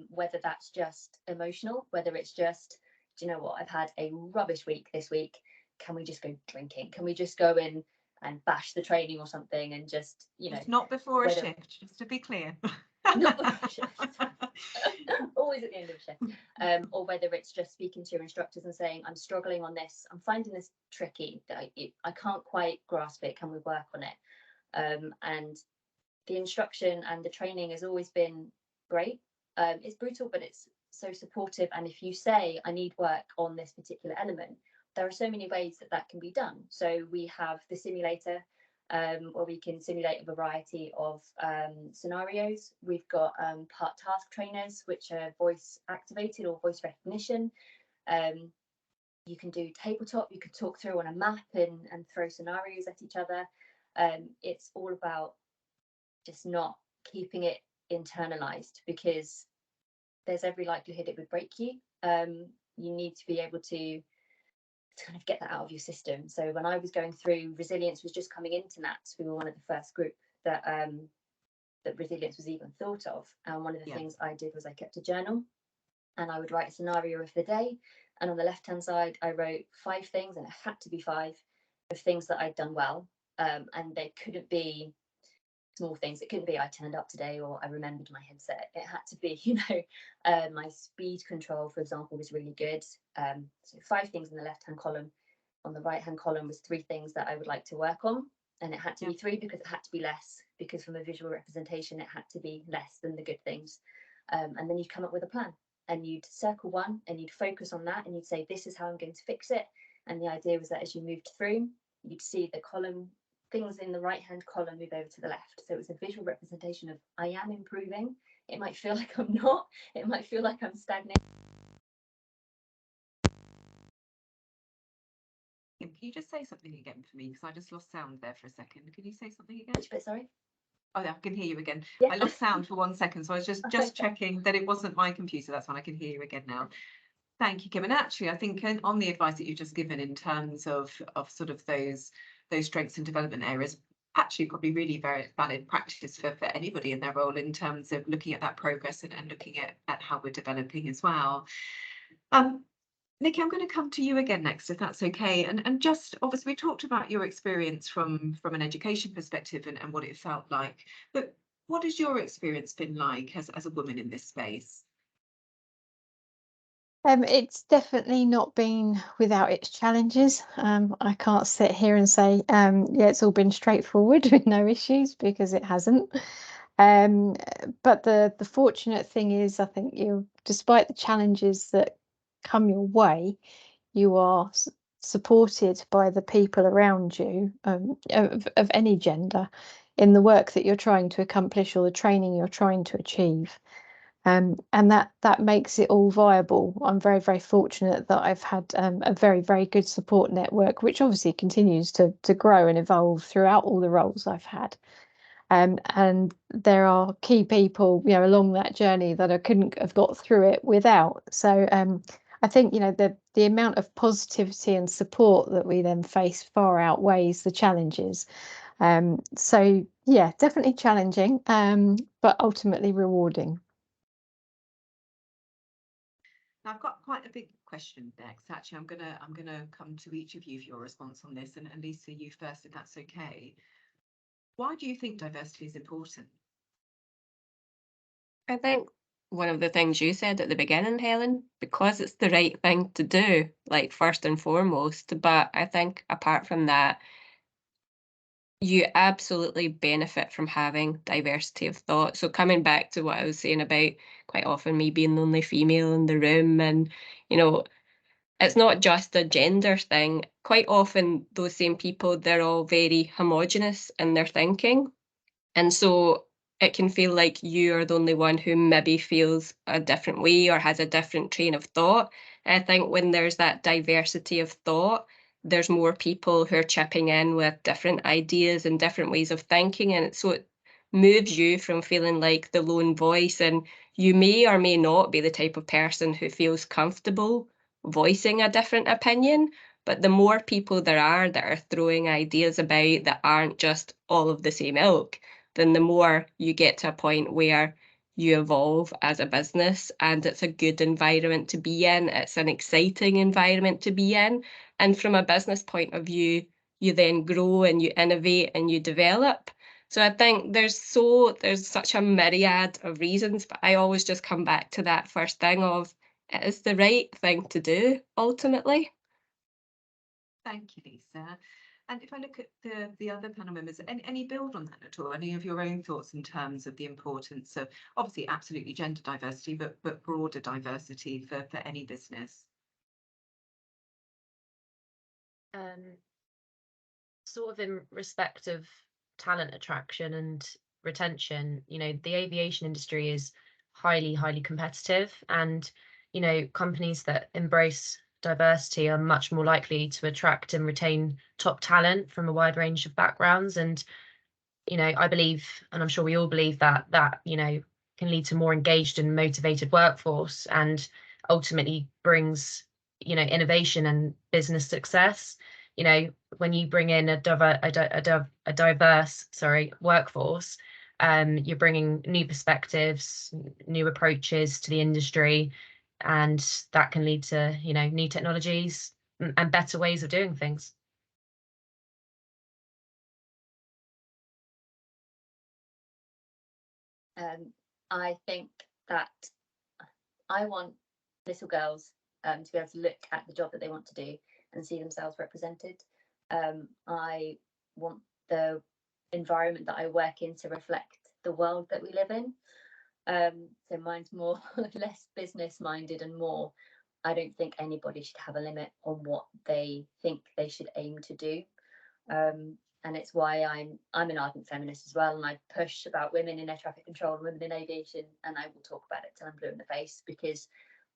whether that's just emotional, whether it's just, do you know what, I've had a rubbish week this week. Can we just go drinking? Can we just go in and bash the training or something and just, Just not before a shift, just to be clear. Not before a shift. Always at the end of a shift. Or whether it's just speaking to your instructors and saying, I'm struggling on this. I'm finding this tricky. That I can't quite grasp it. Can we work on it? And the instruction and the training has always been great. It's brutal, but it's so supportive. And if you say, I need work on this particular element, there are so many ways that can be done. So we have the simulator, where we can simulate a variety of scenarios. We've got part task trainers, which are voice activated or voice recognition. You can do tabletop, you could talk through on a map and throw scenarios at each other. It's all about just not keeping it internalized, because there's every likelihood it would break you. You need to be able to kind of get that out of your system. So when I was going through, resilience was just coming into NATS. We were one of the first group that resilience was even thought of. And one of the things I did was I kept a journal, and I would write a scenario of the day. And on the left-hand side, I wrote 5 things, and it had to be 5 of things that I'd done well. And they couldn't be small things. It couldn't be I turned up today or I remembered my headset. It had to be, my speed control, for example, was really good. So 5 things in the left-hand column. On the right-hand column was 3 things that I would like to work on. And it had to be 3 because it had to be less, because from a visual representation, it had to be less than the good things. And then you'd come up with a plan, and you'd circle one and you'd focus on that, and you'd say, this is how I'm going to fix it. And the idea was that as you moved through, you'd see the column, things in the right hand column move over to the left. So it was a visual representation of I am improving. It might feel like I'm not, it might feel like I'm stagnating. Can you just say something again for me, because I just lost sound there for a second? Can you say something again? Which bit, sorry? Oh, yeah, I can hear you again. Yeah. I lost sound for 1 second, so I was just checking that it wasn't my computer. That's when I can hear you again now. Thank you, Kim. And actually, I think on the advice that you've just given in terms of sort of those strengths and development areas, actually probably really very valid practice for anybody in their role in terms of looking at that progress and looking at how we're developing as well. Nikki, I'm going to come to you again next, if that's okay. And just obviously we talked about your experience from an education perspective and what it felt like. But what has your experience been like as a woman in this space? It's definitely not been without its challenges. I can't sit here and say, yeah, it's all been straightforward with no issues, because it hasn't. But the fortunate thing is, I think despite the challenges that come your way, you are supported by the people around you, of any gender, in the work that you're trying to accomplish or the training you're trying to achieve. And that makes it all viable. I'm very, very fortunate that I've had a very, very good support network, which obviously continues to grow and evolve throughout all the roles I've had. And there are key people, along that journey that I couldn't have got through it without. So I think, you know, the amount of positivity and support that we then face far outweighs the challenges. So yeah, definitely challenging, but ultimately rewarding. Now, I've got quite a big question next. Actually, I'm gonna come to each of you for your response on this, and Lisa, you first, if that's okay. Why do you think diversity is important? I think one of the things you said at the beginning, Helen, because it's the right thing to do, like first and foremost. But I think apart from that, you absolutely benefit from having diversity of thought. So coming back to what I was saying about quite often me being the only female in the room, and you know, it's not just a gender thing. Quite often those same people, they're all very homogenous in their thinking. And so it can feel like you are the only one who maybe feels a different way or has a different train of thought. And I think when there's that diversity of thought, there's more people who are chipping in with different ideas and different ways of thinking. And so it moves you from feeling like the lone voice. And you may or may not be the type of person who feels comfortable voicing a different opinion. But the more people there are that are throwing ideas about that aren't just all of the same ilk, then the more you get to a point where you evolve as a business and it's a good environment to be in, it's an exciting environment to be in. And from a business point of view, you then grow and you innovate and you develop. So I think there's such a myriad of reasons, but I always just come back to that first thing of it is the right thing to do ultimately. Thank you, Lisa. And if I look at the other panel members, any build on that at all? Any of your own thoughts in terms of the importance of obviously absolutely gender diversity, but broader diversity for any business? Sort of in respect of talent attraction and retention, you know, the aviation industry is highly competitive, and you know, companies that embrace diversity are much more likely to attract and retain top talent from a wide range of backgrounds. And you know, I believe, and I'm sure we all believe, that you know, can lead to more engaged and motivated workforce, and ultimately brings, you know, innovation and business success. You know, when you bring in a diverse, workforce, you're bringing new perspectives, new approaches to the industry, and that can lead to, you know, new technologies and better ways of doing things. I think that I want little girls to be able to look at the job that they want to do and see themselves represented. I want the environment that I work in to reflect the world that we live in. So mine's more less business minded and more, I don't think anybody should have a limit on what they think they should aim to do. And it's why I'm an ardent feminist as well, and I push about women in air traffic control and women in aviation, and I will talk about it till I'm blue in the face, because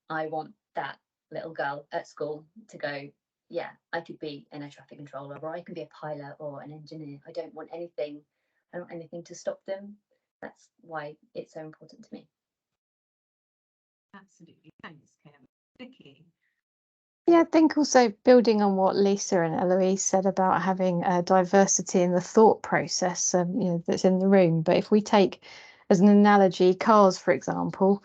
I want that little girl at school to go, yeah, I could be an air traffic controller, or I can be a pilot or an engineer. I don't want anything to stop them. That's why it's so important to me. Absolutely. Thanks, Kim. Nikki. Yeah, I think also building on what Lisa and Eloise said about having diversity in the thought process, you know, that's in the room. But if we take as an analogy cars, for example,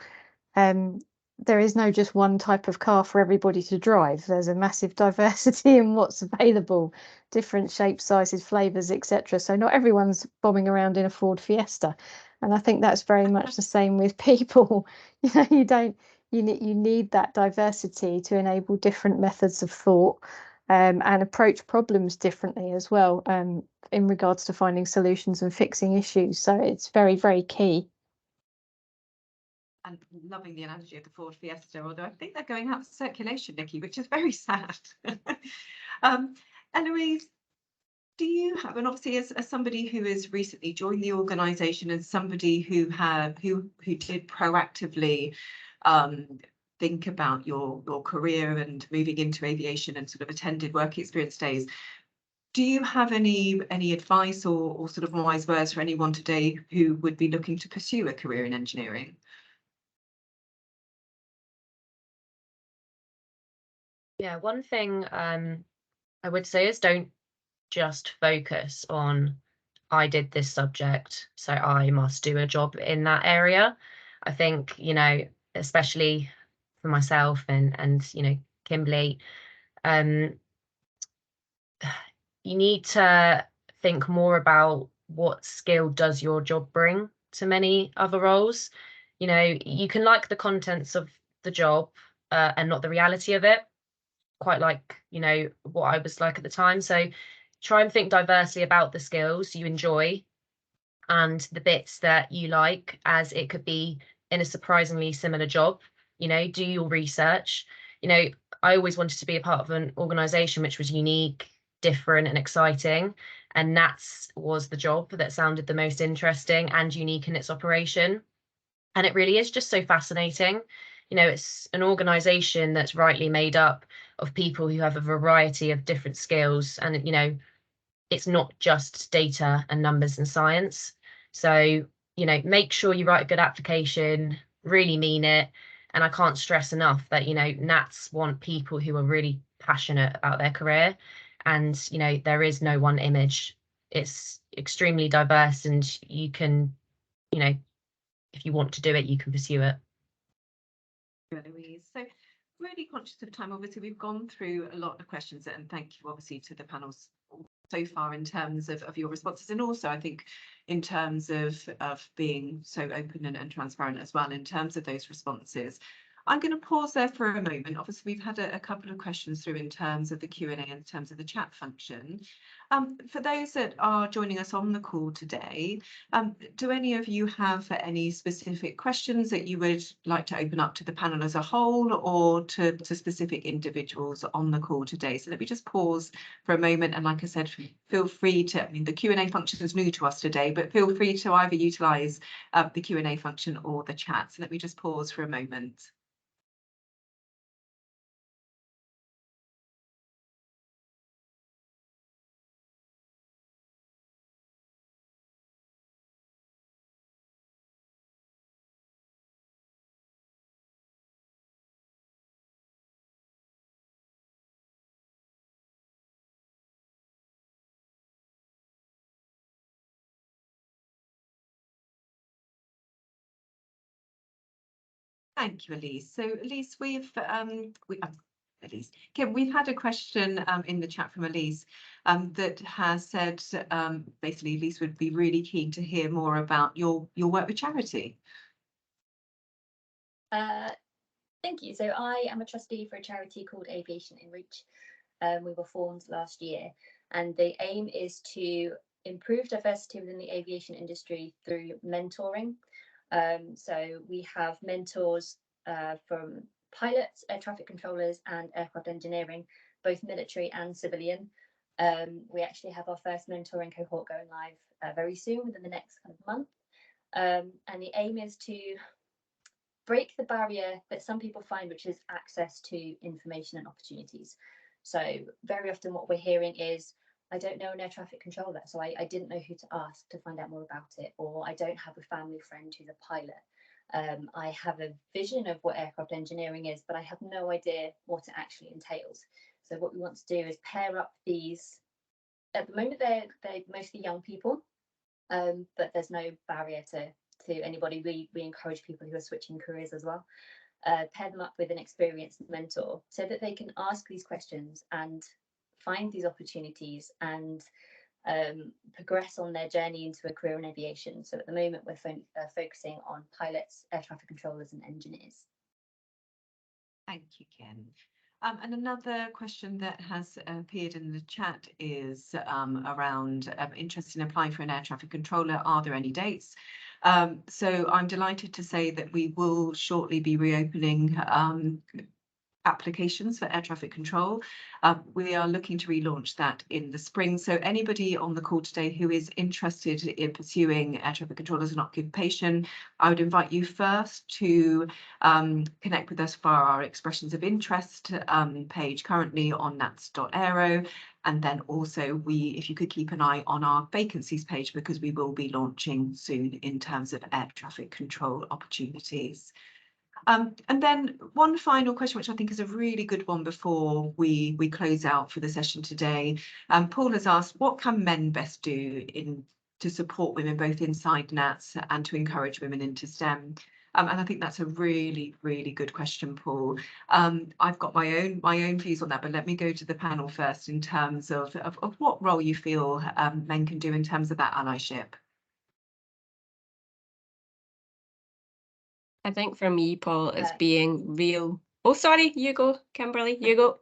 there is no just one type of car for everybody to drive. There's a massive diversity in what's available, different shapes, sizes, flavors, etc. So not everyone's bombing around in a Ford Fiesta. And I think that's very much the same with people. You know, you need that diversity to enable different methods of thought, and approach problems differently as well, in regards to finding solutions and fixing issues. So it's very key. And loving the analogy of the Ford Fiesta, although I think they're going out of circulation, Nikki, which is very sad. Eloise, do you have, and obviously as somebody who has recently joined the organisation and somebody who did proactively think about your career and moving into aviation and sort of attended work experience days, do you have any advice or sort of wise words for anyone today who would be looking to pursue a career in engineering? Yeah, one thing I would say is don't just focus on I did this subject, so I must do a job in that area. I think, especially for myself and Kimberly, um, you need to think more about what skill does your job bring to many other roles. You can like the contents of the job and not the reality of it, quite like, what I was like at the time. So try and think diversely about the skills you enjoy and the bits that you like, as it could be in a surprisingly similar job. Do your research. I always wanted to be a part of an organization which was unique, different and exciting, and NATS was the job that sounded the most interesting and unique in its operation. And it really is just so fascinating. It's an organization that's rightly made up of people who have a variety of different skills, and it's not just data and numbers and science. So make sure you write a good application, really mean it. And I can't stress enough that NATS want people who are really passionate about their career, and there is no one image. It's extremely diverse, and you can, if you want to do it, you can pursue it. Louise. So really conscious of time. Obviously, we've gone through a lot of questions, and thank you obviously to the panels so far in terms of your responses, and also I think in terms of being so open and transparent as well in terms of those responses. I'm going to pause there for a moment. Obviously, we've had a couple of questions through in terms of the Q&A and in terms of the chat function. For those that are joining us on the call today, do any of you have any specific questions that you would like to open up to the panel as a whole, or to specific individuals on the call today? So let me just pause for a moment, and like I said, feel free to, the Q&A function is new to us today, but feel free to either utilise the Q&A function or the chat. So let me just pause for a moment. Thank you, Elise. So, Elise, Kim, we've had a question in the chat from Elise that has said basically Elise would be really keen to hear more about your work with charity. Thank you. So I am a trustee for a charity called Aviation in Reach. We were formed last year, and the aim is to improve diversity within the aviation industry through mentoring. So we have mentors from pilots, air traffic controllers and aircraft engineering, both military and civilian. We actually have our first mentoring cohort going live very soon, within the next kind of month. And the aim is to break the barrier that some people find, which is access to information and opportunities. So very often what we're hearing is, I don't know an air traffic controller, so I didn't know who to ask to find out more about it, or I don't have a family friend who's a pilot. I have a vision of what aircraft engineering is, but I have no idea what it actually entails. So what we want to do is pair up these. At the moment, they're mostly young people, but there's no barrier to anybody. We encourage people who are switching careers as well. Pair them up with an experienced mentor so that they can ask these questions and find these opportunities and progress on their journey into a career in aviation. So at the moment, we're focusing on pilots, air traffic controllers and engineers. Thank you, Kim. And another question that has appeared in the chat is around interest in applying for an air traffic controller. Are there any dates? So I'm delighted to say that we will shortly be reopening applications for air traffic control. We are looking to relaunch that in the spring. So anybody on the call today who is interested in pursuing air traffic control as an occupation, I would invite you first to connect with us via our expressions of interest page currently on nats.aero. And then also if you could keep an eye on our vacancies page, because we will be launching soon in terms of air traffic control opportunities. And then one final question, which I think is a really good one before we close out for the session today. Paul has asked, what can men best do to support women both inside NATS and to encourage women into STEM? And I think that's a really, really good question, Paul. I've got my own views on that, but let me go to the panel first in terms of what role you feel men can do in terms of that allyship. I think for me, Paul, it's being real. Oh, sorry, you go, Kimberly, you go.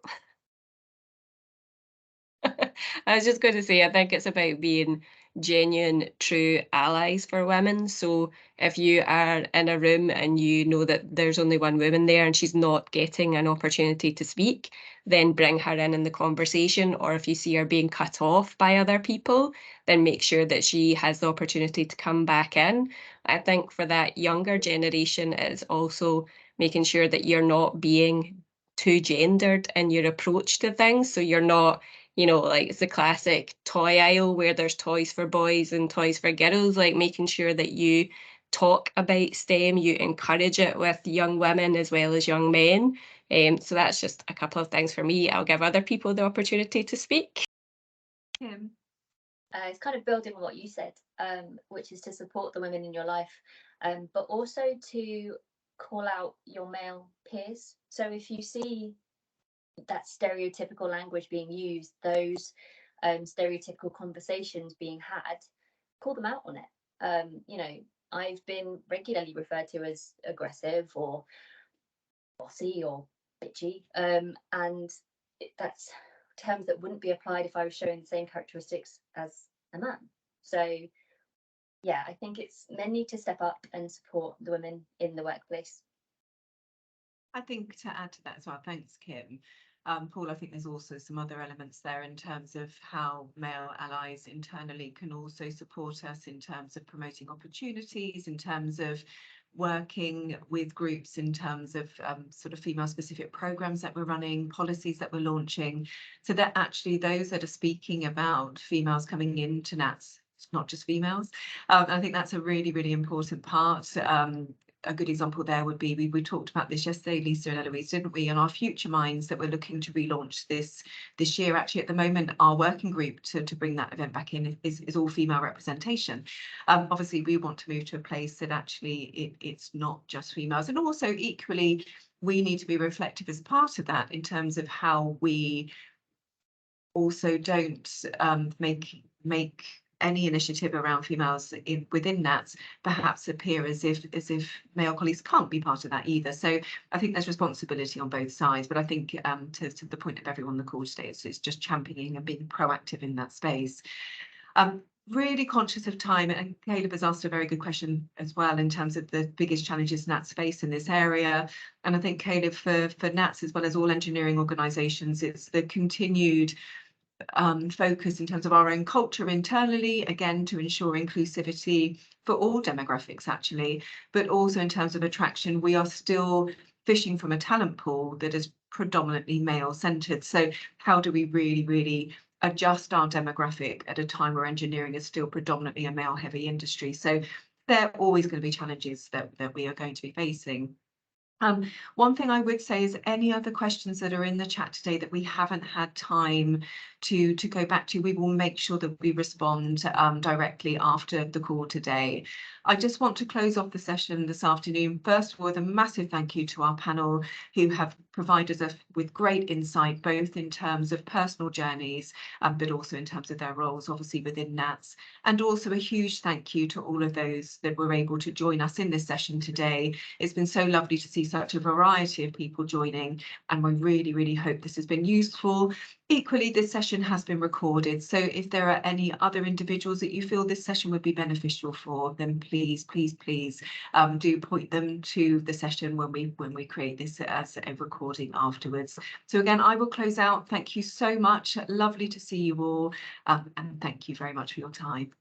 I was just going to say, I think it's about being genuine, true allies for women. So if you are in a room and you know that there's only one woman there and she's not getting an opportunity to speak, then bring her in the conversation. Or if you see her being cut off by other people, then make sure that she has the opportunity to come back in. I think for that younger generation, it's also making sure that you're not being too gendered in your approach to things. So you're not, you know, like it's the classic toy aisle where there's toys for boys and toys for girls, like making sure that you talk about STEM, you encourage it with young women as well as young men. So that's just a couple of things for me. I'll give other people the opportunity to speak. Kim? It's kind of building on what you said, which is to support the women in your life, but also to call out your male peers. So if you see that stereotypical language being used, those stereotypical conversations being had, call them out on it. You know, I've been regularly referred to as aggressive or bossy or bitchy, and that's terms that wouldn't be applied if I was showing the same characteristics as a man. So yeah, I think it's men need to step up and support the women in the workplace. I think to add to that as well, thanks, Kim. Paul, I think there's also some other elements there in terms of how male allies internally can also support us in terms of promoting opportunities, in terms of working with groups, in terms of sort of female specific programs that we're running, policies that we're launching, so that actually those that are speaking about females coming into NATS, it's not just females. I think that's a really, really important part. A good example there would be, we talked about this yesterday, Lisa and Eloise, didn't we, on our Future Minds that we're looking to relaunch this year. Actually, at the moment, our working group to bring that event back in is all female representation. Obviously, we want to move to a place that actually it's not just females, and also equally, we need to be reflective as part of that in terms of how we also don't make any initiative around females within NATS perhaps appear as if male colleagues can't be part of that either. So I think there's responsibility on both sides, but I think to the point of everyone on the call today, it's just championing and being proactive in that space. Really conscious of time, and Caleb has asked a very good question as well in terms of the biggest challenges NATS face in this area. And I think, Caleb, for NATS as well as all engineering organisations, it's the continued focus in terms of our own culture internally, again, to ensure inclusivity for all demographics actually, but also in terms of attraction. We are still fishing from a talent pool that is predominantly male centered. So how do we really, really adjust our demographic at a time where engineering is still predominantly a male heavy industry? So there are always going to be challenges that we are going to be facing. One thing I would say is any other questions that are in the chat today that we haven't had time to go back to, we will make sure that we respond directly after the call today. I just want to close off the session this afternoon, first of all, with a massive thank you to our panel who have provided us with great insight, both in terms of personal journeys, but also in terms of their roles, obviously within NATS. And also a huge thank you to all of those that were able to join us in this session today. It's been so lovely to see such a variety of people joining, and we really, really hope this has been useful. Equally, this session has been recorded, so if there are any other individuals that you feel this session would be beneficial for, then please do point them to the session when we create this as a recording afterwards. So again, I will close out. Thank you so much. Lovely to see you all, and thank you very much for your time.